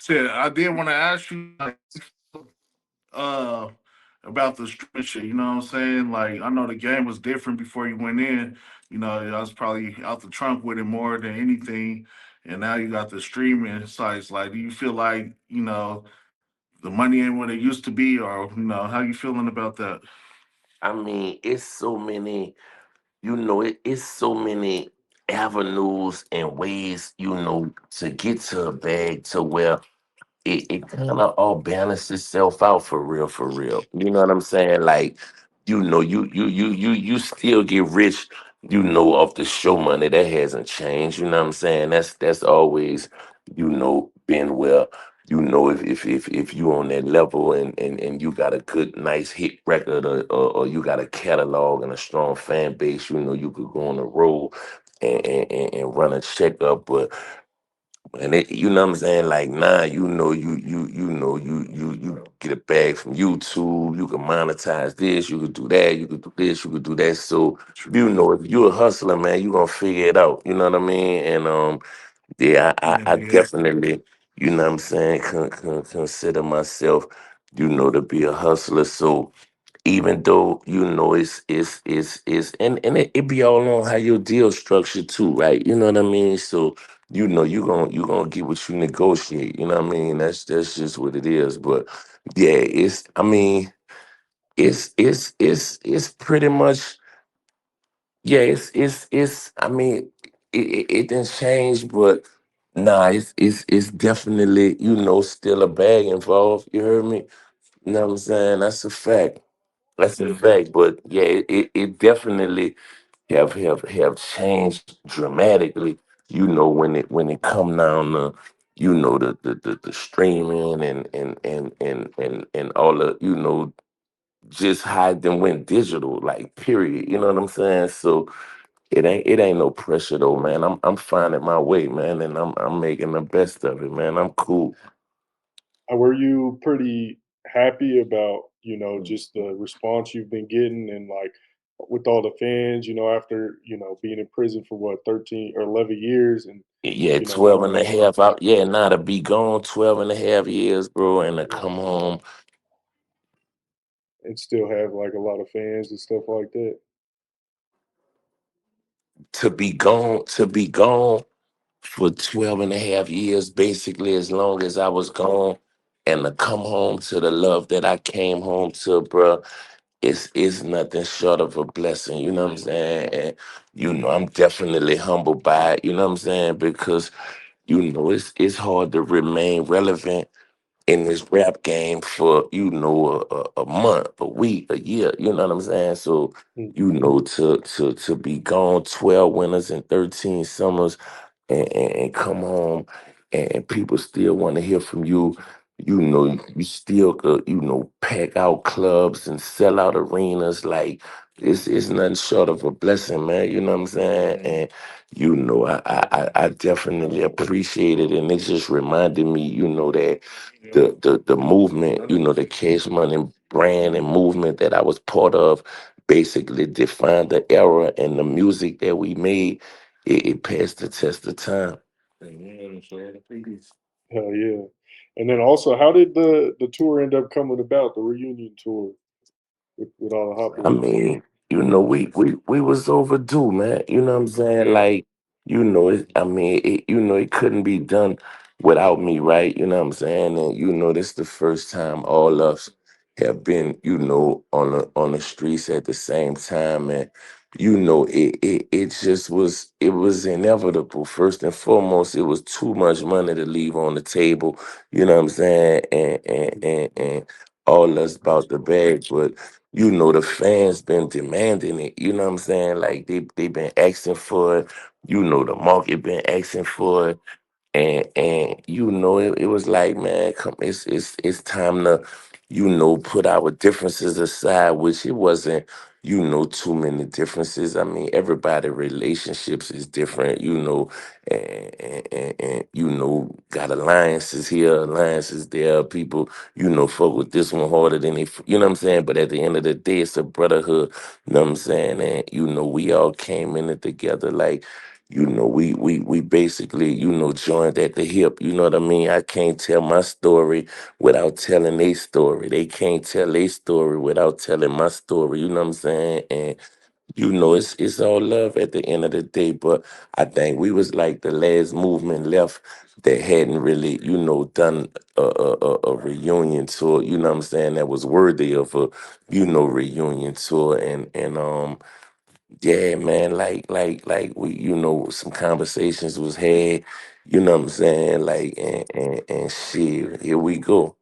Shit, I did want to ask you, like, uh, about the streaming shit. You know what I'm saying? Like, I know the game was different before you went in. You know, I was probably out the trunk with it more than anything. And now you got the streaming sites. Like, do you feel like, the money ain't what it used to be, or how you feeling about that? I mean, it's so many, it's so many avenues and ways, to get to a bag to where it kind of all balances itself out for real, for real. You know what I'm saying? Like, you still get rich, off the show money. That hasn't changed. You know what I'm saying? That's always, been well. If you on that level and you got a good nice hit record or you got a catalog and a strong fan base, you could go on the road and run a checkup. But and you know what I'm saying? Like, nah, you get a bag from YouTube, you can monetize this, you could do that, you could do this, you could do that. So, if you're a hustler, man, you gonna figure it out. You know what I mean? And yeah, Yeah, I yeah. definitely, you know what I'm saying, consider myself, to be a hustler. So even though and it be all on how your deal structured too, right? You know what I mean? So you gonna get what you negotiate. You know what I mean? That's just what it is. But yeah, I mean it's pretty much, yeah, it's I mean it didn't change, but nah, it's definitely, still a bag involved. You heard me? You know what I'm saying? That's a fact. That's a fact. But yeah, it definitely have changed dramatically. When it come down to, the streaming and all the, just how it then went digital, like, period. You know what I'm saying? So it ain't no pressure though, man. I'm finding my way, man, and I'm making the best of it, man. I'm cool. Were you pretty happy about, just the response you've been getting and like with all the fans, after, being in prison for what, 13 or 11 years and, Yeah, 12 now and a half out. Yeah, now to be gone 12 and a half years, bro, and to come home, and still have like a lot of fans and stuff like that? to be gone for 12 and a half years, basically as long as I was gone, and to come home to the love that I came home to, bro, it's nothing short of a blessing. You know what I'm saying? And I'm definitely humbled by it. You know what I'm saying? Because it's hard to remain relevant in this rap game for, a month, a week, a year. You know what I'm saying? So, Mm. to be gone 12 winters and 13 summers, and come home, and people still want to hear from you. You still could, pack out clubs and sell out arenas. Like, it's nothing short of a blessing, man. You know what I'm saying? And I definitely appreciate it, and it just reminded me, that the movement, the Cash Money brand and movement that I was part of, basically defined the era, and the music that we made, it passed the test of time. Hell yeah. And then also, how did the tour end up coming about, the reunion tour with all the Hot I Boys? mean, we was overdue, man. You know what I'm saying? Like, I mean, it couldn't be done without me, right? You know what I'm saying? And this the first time all of us have been, on the streets at the same time. And it just was inevitable. First and foremost, it was too much money to leave on the table. You know what I'm saying? And all us about the bag, but the fans been demanding it. You know what I'm saying? Like, they been asking for it. The market been asking for it. And it was like, man, come, it's time to, put our differences aside, which it wasn't, too many differences. I mean, everybody relationships is different, and got alliances here, alliances there. People, fuck with this one harder than you know what I'm saying? But at the end of the day, it's a brotherhood, you know what I'm saying? And we all came in it together, like, we basically, joined at the hip. You know what I mean? I can't tell my story without telling their story. They can't tell their story without telling my story. You know what I'm saying? And it's all love at the end of the day. But I think we was like the last movement left that hadn't really, done a reunion tour. You know what I'm saying? That was worthy of a, reunion tour. And yeah, man, like we, some conversations was had. You know what I'm saying? Like and shit, here we go.